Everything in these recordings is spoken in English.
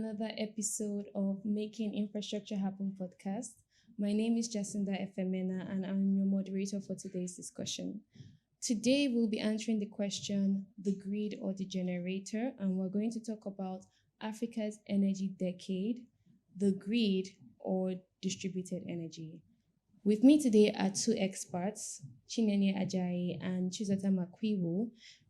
another episode of Making Infrastructure Happen podcast. My name is Jacinda Efemena and I'm your moderator for today's discussion. Today we'll be answering the question, the grid or the generator, and we're going to talk about Africa's energy decade, the grid or distributed energy. With me today are two experts, Chinenye Ajayi and Chizota Makwiwu.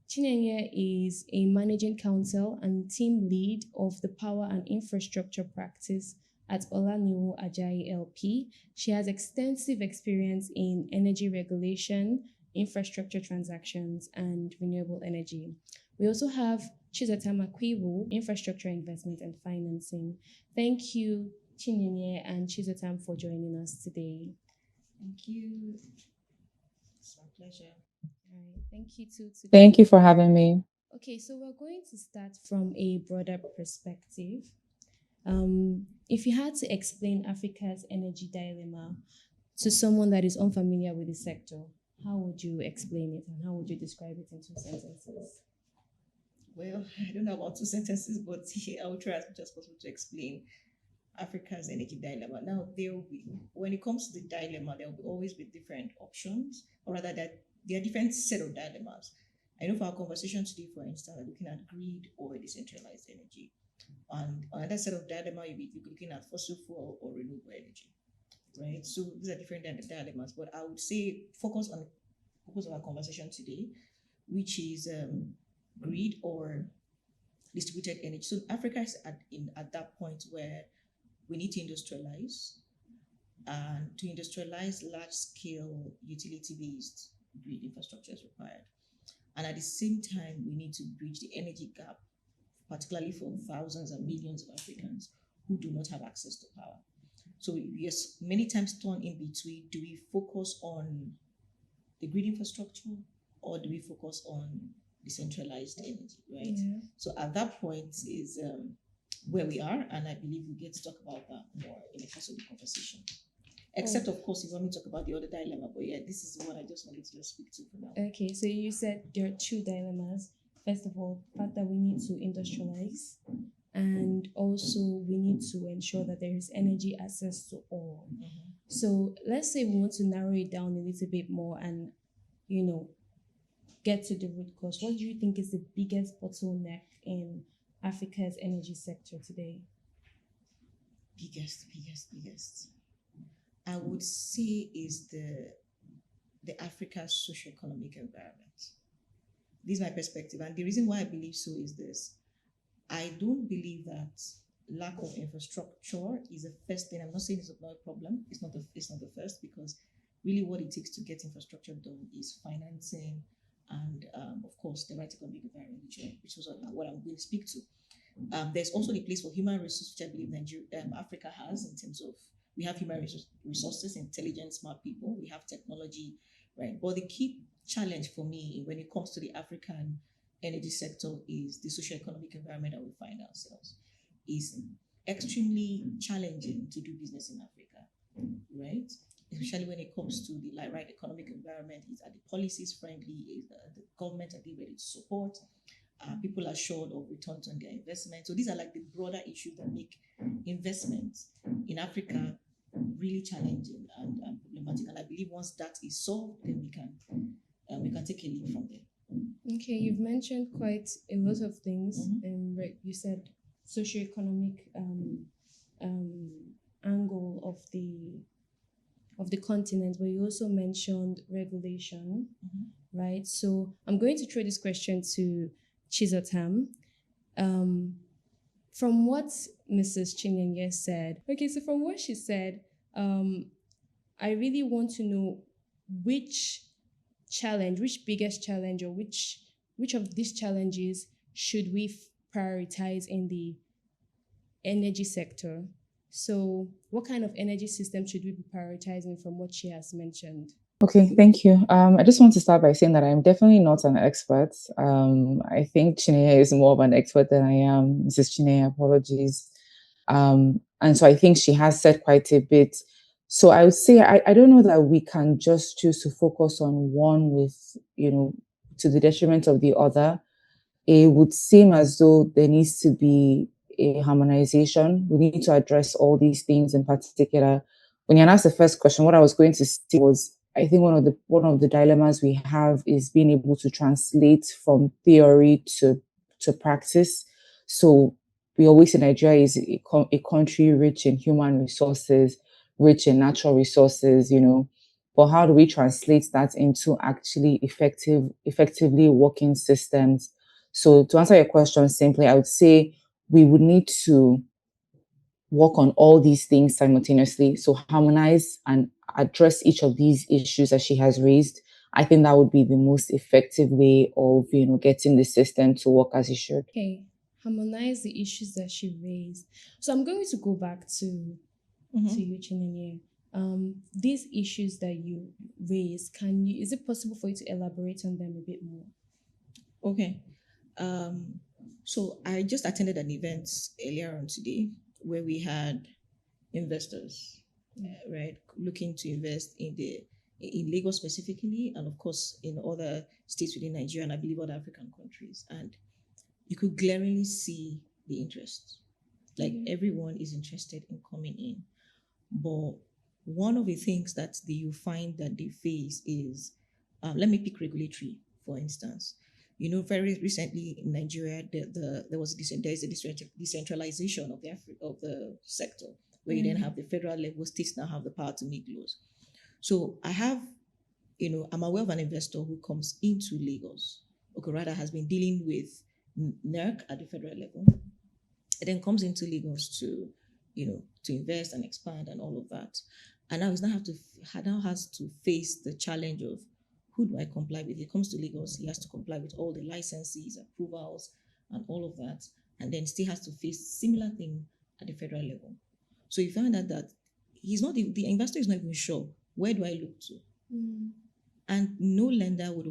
Chinenye is a managing counsel and team lead of the power and infrastructure practice at Olaniwo Ajayi LP. She has extensive experience in energy regulation, infrastructure transactions, and renewable energy. We also have Chizota Makwiwu, infrastructure investment and financing. Thank you, Chinenye and Chizota, for joining us today. Thank you. It's my pleasure. All right, thank you too. Thank you for having me. Okay, so we're going to start from a broader perspective. If you had to explain Africa's energy dilemma to someone that is unfamiliar with the sector, how would you explain it and how would you describe it in 2 sentences? Well, I don't know about 2 sentences, but I will try as much as possible to explain Africa's energy dilemma. Now, there will be, when it comes to the dilemma, there will always be different options, or rather that there are different set of dilemmas. I know for our conversation today, for instance, we're looking at grid or decentralized energy. And another set of dilemma, you'll be looking at fossil fuel or renewable energy, right? So these are different dilemmas, but I would say focus on our conversation today, which is grid or distributed energy. So Africa is at that point where we need to industrialize, and to industrialize, large-scale utility-based grid infrastructure is required. And at the same time, we need to bridge the energy gap, particularly for thousands and millions of Africans who do not have access to power. So yes, many times torn in between, do we focus on the grid infrastructure or do we focus on decentralized energy, right? Yeah. So at that point is where we are, and I believe we get to talk about that more in the course of the conversation. Except, of course, if you want me to talk about the other dilemma, but yeah, this is the one I just wanted to just speak to for now. Okay, so you said there are 2 dilemmas. First of all, the fact that we need to industrialize, and also we need to ensure that there is energy access to all. Mm-hmm. So let's say we want to narrow it down a little bit more and, get to the root cause. What do you think is the biggest bottleneck in Africa's energy sector today? Biggest. I would say is the Africa socio-economic environment. This is my perspective, and the reason why I believe so is this. I don't believe that lack of infrastructure is the first thing. I'm not saying it's not a problem. It's not the first, because really what it takes to get infrastructure done is financing and, of course, the right economic environment, which is what I'm going to speak to. There's also the place for human resources, which I believe Africa has, in terms of we have human resources, intelligent, smart people, we have technology, right? But the key challenge for me when it comes to the African energy sector is the socio-economic environment that we find ourselves. Is extremely challenging to do business in Africa, right? Especially when it comes to the right economic environment. Is that the policies friendly? Is the government are they ready to support? People are short of returns on their investment. So these are like the broader issues that make investments in Africa really challenging and problematic. And I believe once that is solved, then we can take a leap from there. Okay, you've mentioned quite a lot of things. Mm-hmm. You said socioeconomic angle of the continent, but you also mentioned regulation, right? So I'm going to throw this question to Chizotam. From what Mrs. Chinenye said, from what she said, I really want to know which biggest challenge, or which of these challenges should we prioritize in the energy sector? So what kind of energy system should we be prioritizing from what she has mentioned? Okay, thank you. I just want to start by saying that I'm definitely not an expert. I think Chinenye is more of an expert than I am. Mrs. Chinenye, apologies. And so I think she has said quite a bit. So I would say I don't know that we can just choose to focus on one with, to the detriment of the other. It would seem as though there needs to be a harmonization. We need to address all these things in particular. When you asked the first question, what I was going to say was, I think one of the dilemmas we have is being able to translate from theory to practice. So we always say Nigeria is a country rich in human resources, rich in natural resources, but how do we translate that into actually effectively working systems? So to answer your question simply, I would say we would need to work on all these things simultaneously. So harmonize and address each of these issues that she has raised. I think that would be the most effective way of, getting the system to work as it should. Okay, harmonize the issues that she raised. So I'm going to go back to you, Chinenye. These issues that you raised, is it possible for you to elaborate on them a bit more? Okay. So I just attended an event earlier on today where we had investors, right, looking to invest in Lagos specifically, and of course in other states within Nigeria and I believe other African countries. And you could glaringly see the interest. Like everyone is interested in coming in. But one of the things that you find that they face is, let me pick regulatory, for instance. Very recently in Nigeria, there is a decentralization of the sector, where you then have the federal level, states now have the power to make laws. So I'm aware of an investor who comes into Lagos, rather has been dealing with NERC at the federal level, and then comes into Lagos to invest and expand and all of that. And now has to face the challenge of, who do I comply with? He comes to Lagos, he has to comply with all the licenses, approvals, and all of that, and then still has to face similar thing at the federal level. So you find out that the investor is not even sure, where do I look to? And no lender would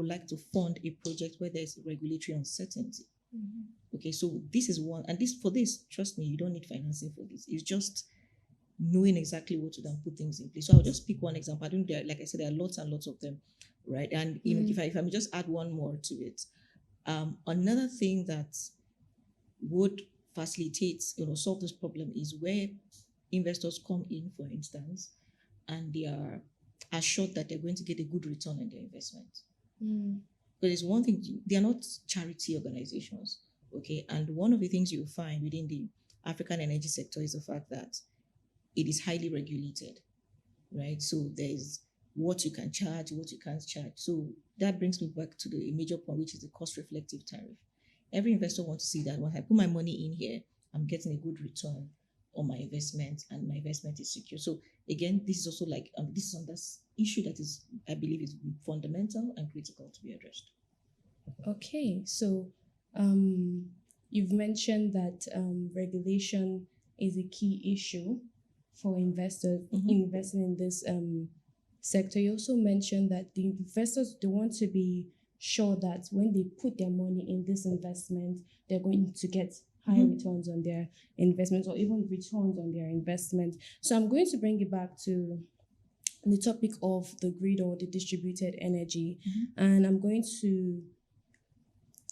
like to fund a project where there's regulatory uncertainty. Okay, so this is one, and trust me, you don't need financing for this. It's just knowing exactly what to do and put things in place. So I'll just pick one example. Like I said, there are lots and lots of them, right? And if I may just add one more to it, another thing that would facilitate, solve this problem is where investors come in, for instance, and they are assured that they're going to get a good return on their investment. But there's one thing, they are not charity organizations, okay? And one of the things you'll find within the African energy sector is the fact that it is highly regulated, right? So there's what you can charge, what you can't charge. So that brings me back to the major point, which is the cost-reflective tariff. Every investor wants to see that when I put my money in here, I'm getting a good return on my investment, and my investment is secure. So again, this is also like this is on this issue that is, I believe, is fundamental and critical to be addressed. Okay, so you've mentioned that regulation is a key issue for investors investing in this sector. You also mentioned that the investors, they want to be sure that when they put their money in this investment, they're going to get high returns on their investment, or even returns on their investment. So I'm going to bring it back to the topic of the grid or the distributed energy, and I'm going to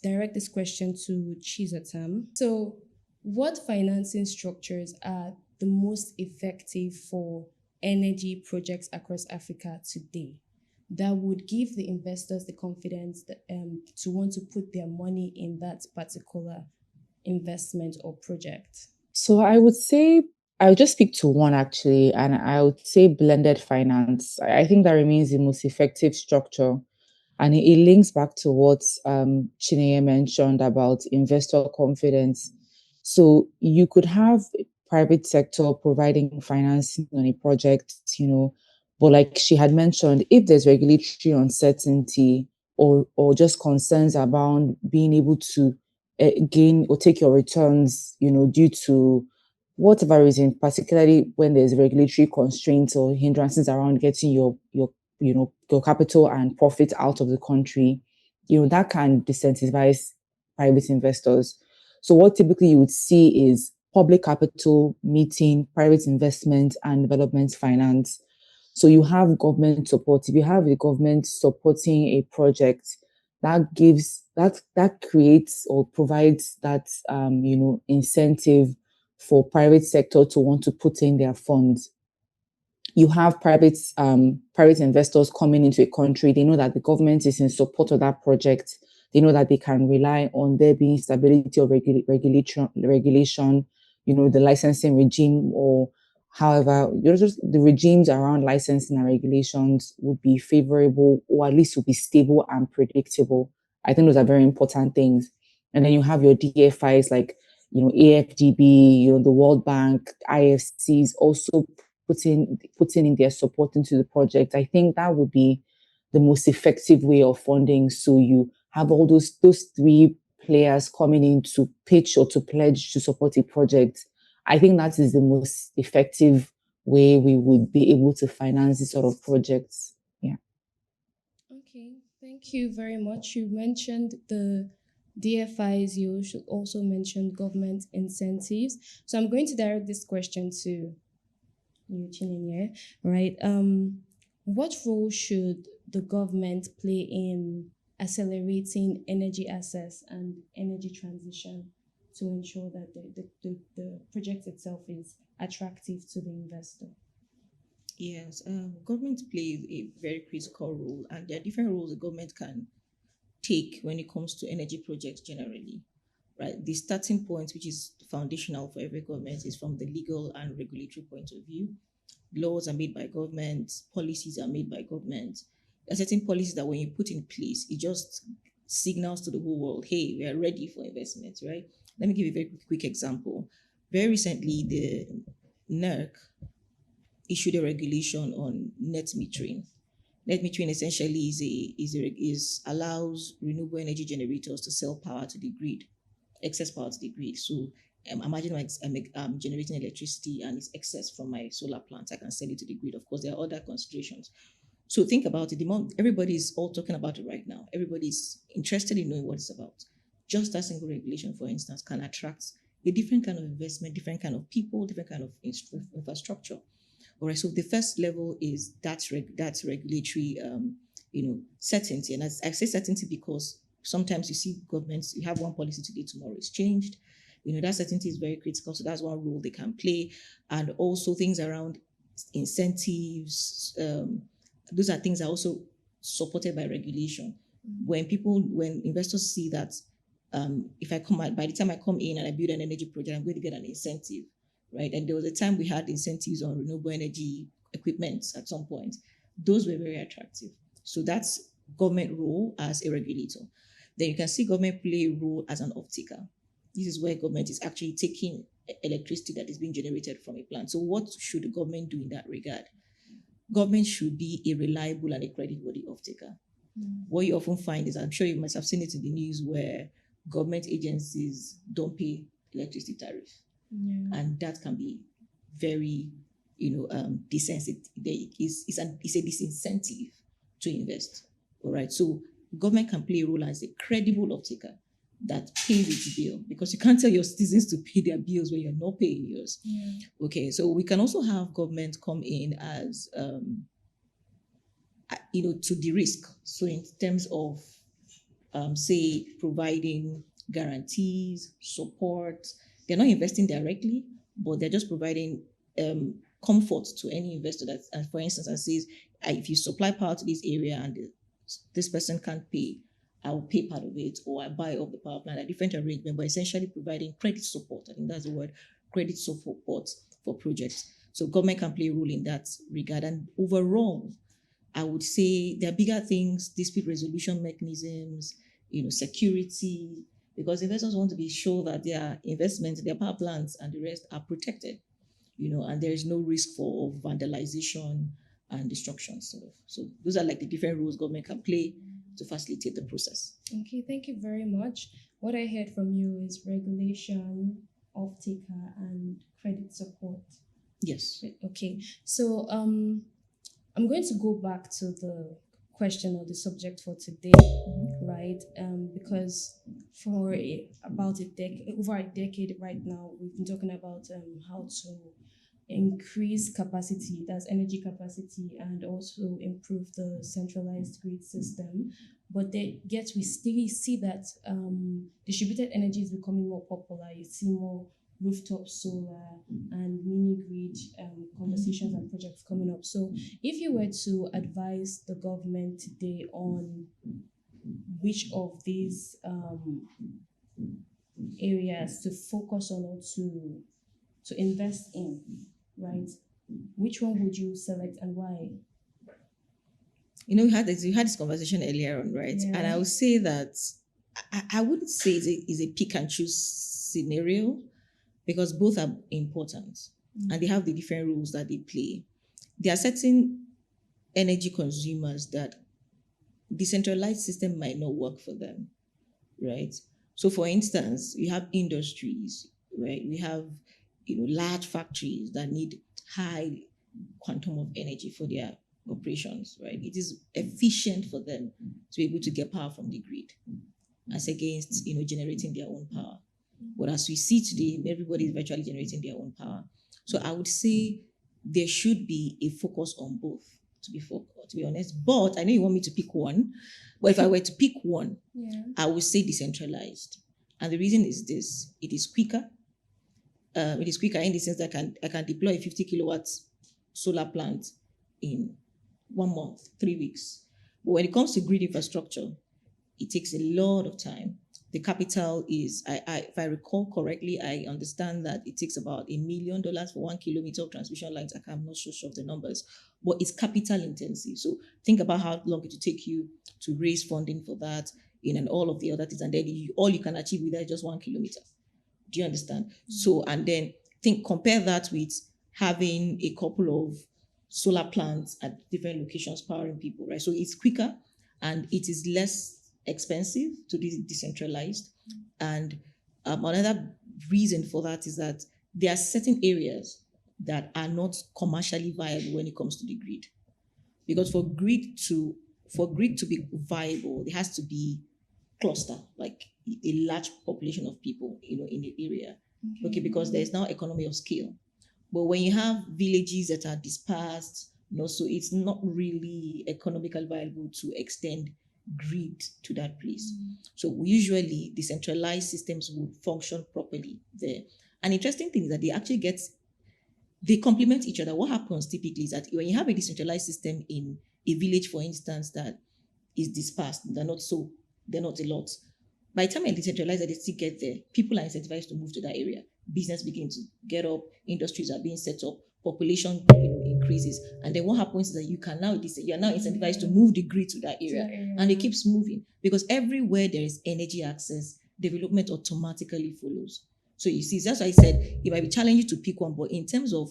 direct this question to Chizotam. So what financing structures are the most effective for energy projects across Africa today that would give the investors the confidence that, to want to put their money in that particular investment or project? So I would say, I would just speak to one actually, and I would say blended finance. I think that remains the most effective structure. And it links back to what Chineye mentioned about investor confidence. So you could have private sector providing financing on a project, but like she had mentioned, if there's regulatory uncertainty or just concerns about being able to gain or take your returns, due to whatever reason, particularly when there's regulatory constraints or hindrances around getting your capital and profit out of the country, that can disincentivize private investors. So what typically you would see is public capital meeting private investment and development finance. So you have government support. If you have the government supporting a project, that gives that creates or provides that incentive for private sector to want to put in their funds. You have private investors coming into a country. They know that the government is in support of that project. They know that they can rely on there being stability of regulation, the licensing regime, or however, just the regimes around licensing and regulations would be favorable, or at least would be stable and predictable. I think those are very important things. And then you have your DFIs like AFDB, the World Bank, IFCs also putting in their support into the project. I think that would be the most effective way of funding. So you have all those three players coming in to pitch or to pledge to support a project. I think that is the most effective way we would be able to finance this sort of projects. Yeah. Okay, thank you very much. You mentioned the DFIs, you should also mention government incentives. So I'm going to direct this question to you, Chinenye, right? What role should the government play in accelerating energy access and energy transition to ensure that the project itself is attractive to the investor? Yes, government plays a very critical role, and there are different roles the government can take when it comes to energy projects generally, right? The starting point, which is foundational for every government, is from the legal and regulatory point of view. Laws are made by government, policies are made by government. There are certain policies that when you put in place, it just signals to the whole world, hey, we are ready for investment, right? Let me give you a very quick example. Very recently, the NERC issued a regulation on net metering. Net metering essentially allows renewable energy generators to sell power to the grid, excess power to the grid. So imagine I'm generating electricity and it's excess from my solar plant. I can sell it to the grid. Of course, there are other considerations. So think about it. Everybody's all talking about it right now. Everybody's interested in knowing what it's about. Just that single regulation, for instance, can attract a different kind of investment, different kind of people, different kind of infrastructure. All right. So the first level is that's regulatory, certainty. And I say certainty because sometimes you see governments, you have one policy today, tomorrow it's changed. That certainty is very critical. So that's one role they can play. And also things around incentives. Those are things that are also supported by regulation. When investors see that by the time I come in and I build an energy project, I'm going to get an incentive, right? And there was a time we had incentives on renewable energy equipment at some point. Those were very attractive. So that's government role as a regulator. Then you can see government play a role as an off-taker. This is where government is actually taking electricity that is being generated from a plant. So what should the government do in that regard? Government should be a reliable and a creditworthy off-taker. What you often find is, I'm sure you must have seen it in the news, where government agencies don't pay electricity tariff. And that can be very, desensitive. It's a disincentive to invest. All right. So government can play a role as a credible off-taker that pays its bill, because you can't tell your citizens to pay their bills when you're not paying yours. Okay. So we can also have government come in as, to de-risk. So in terms of, say, providing guarantees, support. They're not investing directly, but they're just providing comfort to any investor that, for instance, and says, if you supply power to this area and this person can't pay, I will pay part of it, or I buy off the power plant, a different arrangement, but essentially providing credit support. I think that's the word, credit support for projects. So government can play a role in that regard. And overall, I would say there are bigger things, dispute resolution mechanisms, security, because investors want to be sure that their investments, their power plants and the rest are protected, and there is no risk for vandalization and destruction. So those are like the different roles government can play to facilitate the process. Okay, thank you very much. What I heard from you is regulation, off-taker, and credit support. Yes. Okay, so I'm going to go back to the question or the subject for today, right? Because for about over a decade right now, we've been talking about how to increase capacity, that's energy capacity, and also improve the centralized grid system. but yet we still see that distributed energy is becoming more popular. You see more rooftop solar and mini grid conversations and projects coming up. So if you were to advise the government today on which of these areas to focus on or to invest in, right? Which one would you select and why? We had this conversation earlier on, right? Yeah. And I would say that I wouldn't say it's a pick and choose scenario, because both are important and they have the different roles that they play. There are certain energy consumers that decentralized system might not work for them, right? So for instance, we have industries, right? We have large factories that need high quantum of energy for their operations, right? It is efficient for them to be able to get power from the grid as against generating their own power. But as we see today, everybody is virtually generating their own power. So I would say there should be a focus on both, to be honest. But I know you want me to pick one. But if I were to pick one, I would say decentralized. And the reason is this: it is quicker. It is quicker in the sense that I can deploy a 50 kilowatts solar plant in 1 month, 3 weeks. But when it comes to grid infrastructure, it takes a lot of time. The capital is, if I recall correctly, I understand that it takes about $1 million for 1 kilometer of transmission lines. I'm not so sure of the numbers, but it's capital intensive. So think about how long it will take you to raise funding for that, and all of the other things. And then all you can achieve with that is just 1 kilometer. Do you understand? So, and then compare that with having a couple of solar plants at different locations powering people, right? So it's quicker and it is less expensive to be decentralized. And another reason for that is that there are certain areas that are not commercially viable when it comes to the grid. Because for grid to be viable, there has to be cluster, like a large population of people, in the area. Okay, because there's now economy of scale. But when you have villages that are dispersed, so it's not really economically viable to extend grid to that place. So usually decentralized systems would function properly there. An interesting thing is that they complement each other. What happens typically is that when you have a decentralized system in a village, for instance, that is dispersed, they're not a lot. By the time you decentralize that, they still get there, people are incentivized to move to that area. Business begins to get up, industries are being set up, population increases, and then what happens is that you're now incentivized to move the grid to that area, and it keeps moving, because everywhere there is energy access, development automatically follows. So you see, that's why I said it might be challenging to pick one, but in terms of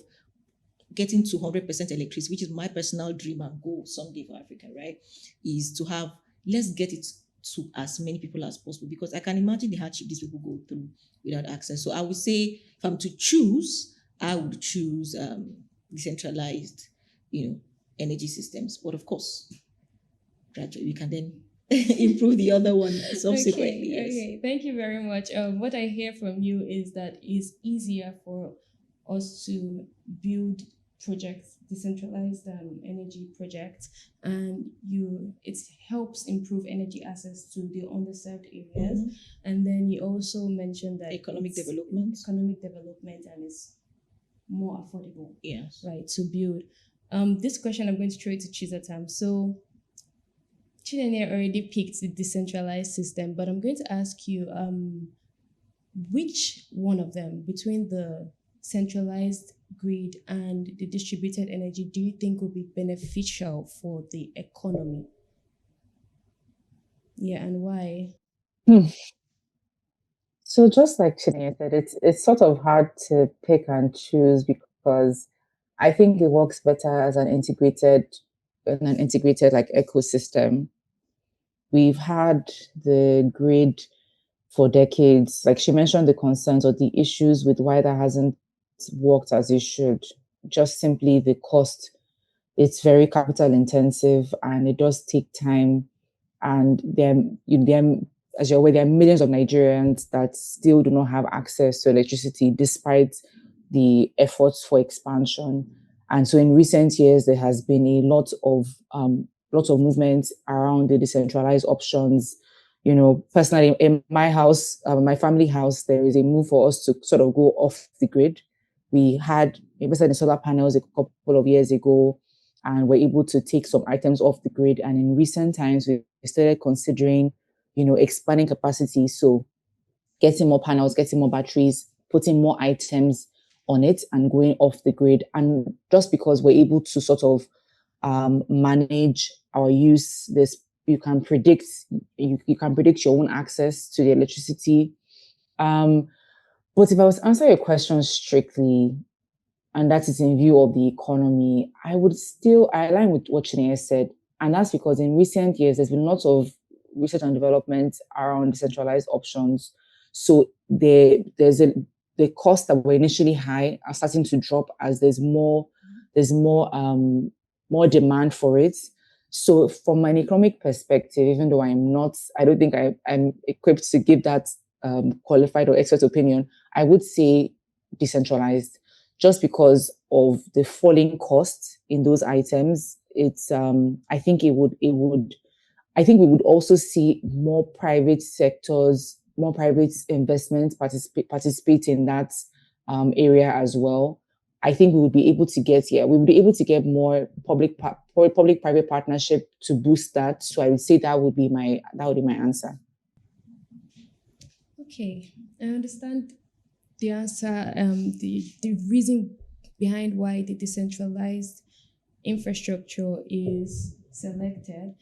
getting to 100% electricity, which is my personal dream and goal someday for Africa, right, is to have, let's get it to as many people as possible, because I can imagine the hardship these people go through without access. So I would say, if I'm to choose, I would choose decentralized, energy systems. But of course, gradually we can then improve the other one subsequently. Yes. Okay, thank you very much. What I hear from you is that it's easier for us to build projects, decentralized energy projects, and it helps improve energy access to the underserved areas. And then you also mentioned that economic development, and it's more affordable, yes, right, to build. This question I'm going to throw it to Chizatam. So Chinenye already picked the decentralized system, but I'm going to ask you, which one of them, between the centralized grid and the distributed energy, do you think will be beneficial for the economy? Yeah, and why? So just like Chinny said, it's sort of hard to pick and choose, because I think it works better as an integrated like ecosystem. We've had the grid for decades. Like she mentioned, the concerns or the issues with why that hasn't worked as it should. Just simply the cost. It's very capital intensive and it does take time. And as you're aware, there are millions of Nigerians that still do not have access to electricity despite the efforts for expansion. And so in recent years, there has been a lot of lots of movement around the decentralized options. Personally, in my house, my family house, there is a move for us to sort of go off the grid. We had invested in solar panels a couple of years ago, and we're able to take some items off the grid. And in recent times, we started considering, expanding capacity. So getting more panels, getting more batteries, putting more items on it and going off the grid. And just because we're able to sort of manage our use, you can predict your own access to the electricity. But if I was to answer your question strictly, and that is in view of the economy, I align with what Chineye said. And that's because in recent years, there's been lots of research and development around decentralized options. So the costs that were initially high are starting to drop as there's more demand for it. So from an economic perspective, even though I don't think I'm equipped to give that qualified or expert opinion, I would say decentralized, just because of the falling costs in those items. I think we would also see more private sectors, more private investments participate in that area as well. I think we would be able to get more public-private partnership to boost that. So I would say that would be my answer. Okay, I understand the answer, the reason behind why the decentralized infrastructure is selected.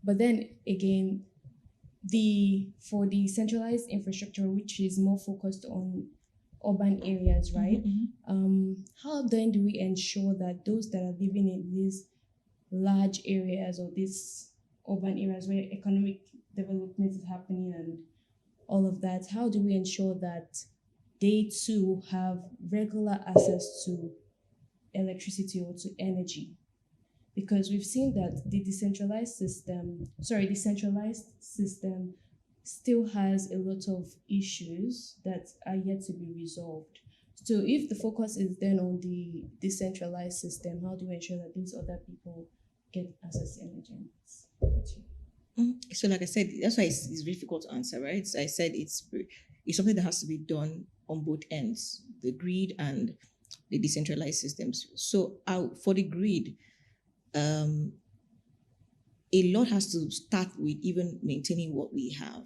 But then again, for the centralized infrastructure, which is more focused on urban areas, right? How then do we ensure that those that are living in these large areas or these urban areas where economic development is happening and all of that, how do we ensure that they too have regular access to electricity or to energy? Because we've seen that the centralized system still has a lot of issues that are yet to be resolved. So if the focus is then on the decentralized system, how do we ensure that these other people get access to energy? So like I said, that's why it's difficult to answer, right? So I said it's something that has to be done on both ends, the grid and the decentralized systems. So for the grid, a lot has to start with even maintaining what we have,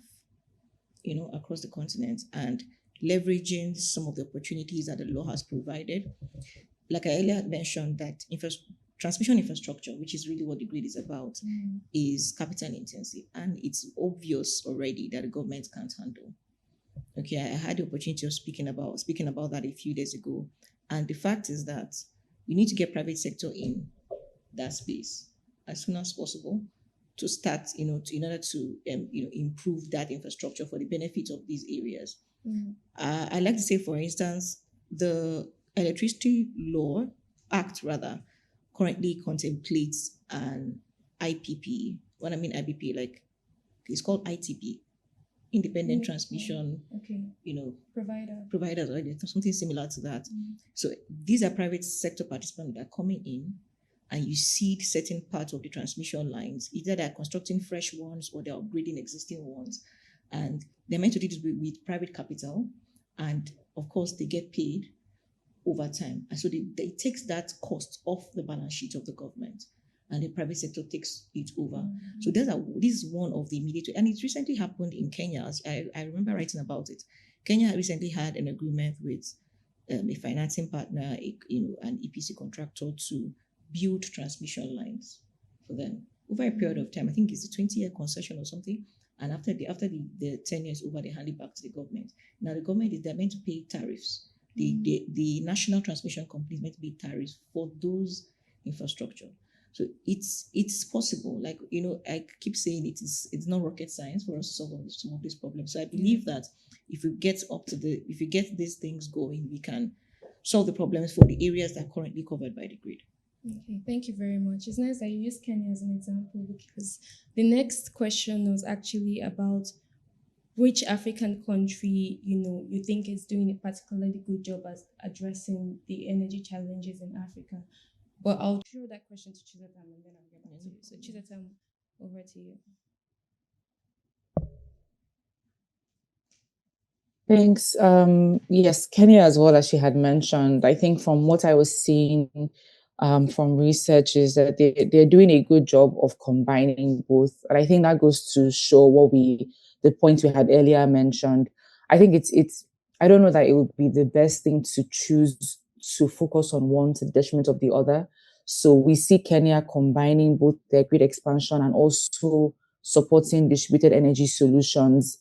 across the continent and leveraging some of the opportunities that the law has provided. Like I earlier mentioned, that transmission infrastructure, which is really what the grid is about, is capital intensive, and it's obvious already that the government can't handle. Okay, I had the opportunity of speaking about that a few days ago, and the fact is that we need to get private sector in that space as soon as possible to start, in order to improve that infrastructure for the benefit of these areas. I like to say, for instance, the Electricity Law Act currently contemplates an IPP. When I mean IPP, like it's called ITP, Independent Transmission, providers, or something similar to that. So these are private sector participants that are coming in, and you seed certain parts of the transmission lines. Either they're constructing fresh ones or they're upgrading existing ones. And they're meant to do this with private capital. And of course, they get paid over time. And so they takes that cost off the balance sheet of the government, and the private sector takes it over. So this is one of the immediate, and it recently happened in Kenya. I remember writing about it. Kenya recently had an agreement with a financing partner, an EPC contractor, to build transmission lines for them over a period of time. I think it's a 20-year concession or something. And after the 10 years over, they hand it back to the government. Now the government they're meant to pay tariffs. The national transmission company is meant to pay tariffs for those infrastructure. So it's possible. Like, I keep saying it's not rocket science for us to solve some of these problems. So I believe that if we get these things going, we can solve the problems for the areas that are currently covered by the grid. Okay, thank you very much. It's nice that you used Kenya as an example, because the next question was actually about which African country, you think is doing a particularly good job at addressing the energy challenges in Africa. But I'll throw that question to Chizatam and then I'll get back to you. So Chizatam, over to you. Thanks. Yes, Kenya, as well as she had mentioned, I think from what I was seeing from research is that they're doing a good job of combining both. And I think that goes to show the point we had earlier mentioned. I think I don't know that it would be the best thing to choose to focus on one to the detriment of the other. So we see Kenya combining both their grid expansion and also supporting distributed energy solutions.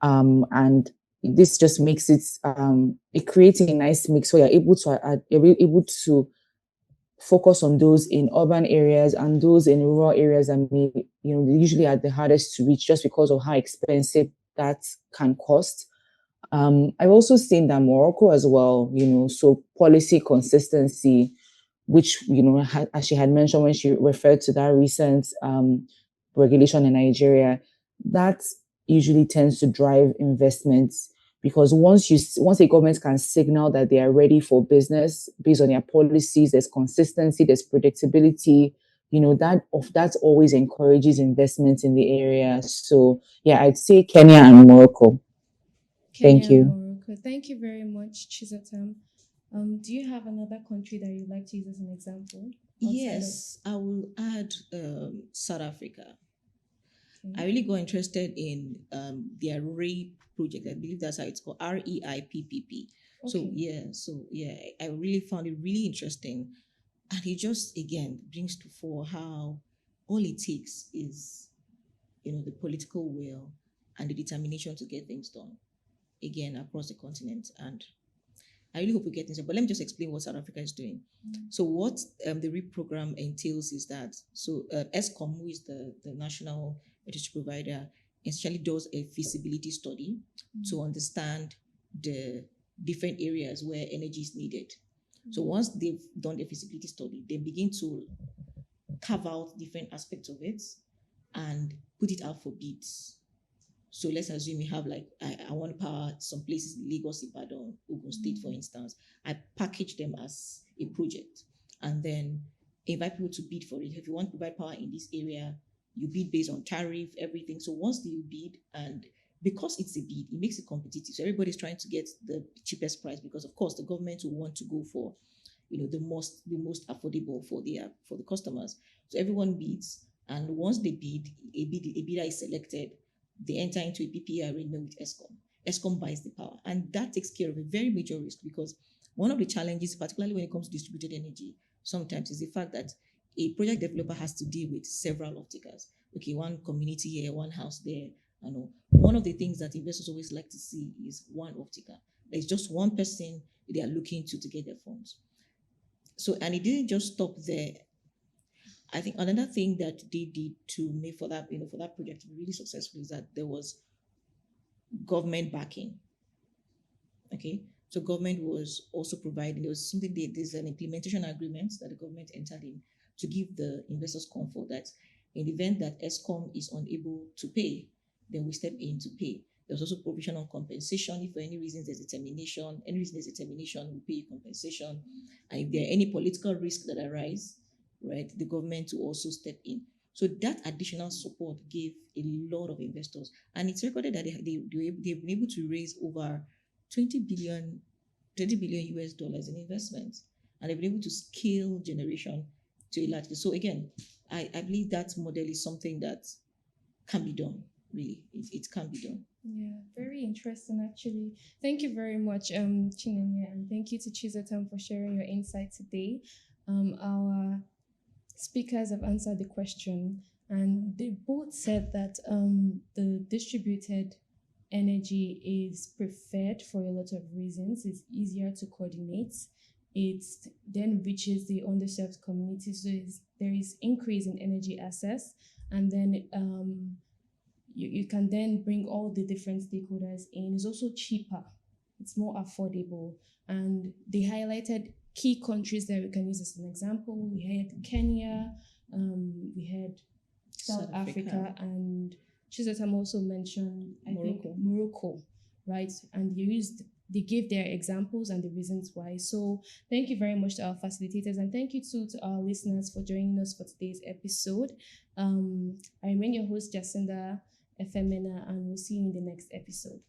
And this just makes it creates a nice mix where you're able to focus on those in urban areas and those in rural areas and they usually are the hardest to reach just because of how expensive that can cost. I've also seen that Morocco as well, so policy consistency, which, as she had mentioned when she referred to that recent regulation in Nigeria, that usually tends to drive investments because once a government can signal that they are ready for business based on their policies, there's consistency, there's predictability, that always encourages investment in the area. So yeah, I'd say Kenya and Morocco. Kenya Thank you. and Morocco. Thank you very much, Chizatam. Do you have another country that you'd like to use as an example? Yes, I will add South Africa. I really got interested in their RAPE project. I believe that's how it's called, REIPPP. Okay. So I really found it really interesting. And it just, again, brings to fore how all it takes is, the political will and the determination to get things done, again, across the continent. And I really hope we get things done. But let me just explain what South Africa is doing. So what the REAP program entails is that, ESCOM, who is the national electricity provider, essentially does a feasibility study to understand the different areas where energy is needed. So once they've done the feasibility study, they begin to carve out different aspects of it and put it out for bids. So let's assume you have I want to power some places in Lagos, Ibadan, Ogun State, for instance. I package them as a project and then invite people to bid for it. If you want to provide power in this area, you bid based on tariff, everything. So once you bid, and because it's a bid, it makes it competitive. So everybody's trying to get the cheapest price because, of course, the government will want to go for, the most affordable for the customers. So everyone bids, and once they bid, a bidder is selected. They enter into a PPA arrangement with ESCOM. ESCOM buys the power, and that takes care of a very major risk because one of the challenges, particularly when it comes to distributed energy, sometimes is the fact that a project developer has to deal with several off-takers. Okay, one community here, one house there. One of the things that investors always like to see is one off-taker. There's just one person they are looking to get their funds. So, and it didn't just stop there. I think another thing that they did to make for that project to be really successful is that there was government backing. Okay, so government was also providing. There's an implementation agreement that the government entered in to give the investors comfort that in the event that ESCOM is unable to pay, then we step in to pay. There's also provision on compensation. If for any reason there's a termination, we pay you compensation. And if there are any political risks that arise, right, the government will also step in. So that additional support gave a lot of investors. And it's recorded that they've been able to raise over 20 billion US dollars in investments. And they've been able to scale generation to a large scale. So again, I believe that model is something that can be done. Really, it can be done. Yeah, very interesting actually. Thank you very much, Chinenye, and thank you to Chizatam for sharing your insight today. Our speakers have answered the question, and they both said that the distributed energy is preferred for a lot of reasons. It's easier to coordinate. It then reaches the underserved community, so there is increase in energy access, and then you can then bring all the different stakeholders in. It's also cheaper, it's more affordable, and they highlighted key countries that we can use as an example. We had Kenya, we had South Africa, and Chizatam also mentioned, I think, Morocco, right? And you used they gave their examples and the reasons why. So thank you very much to our facilitators, and thank you too to our listeners for joining us for today's episode. I remain your host, Jacinda Efemena, and we'll see you in the next episode.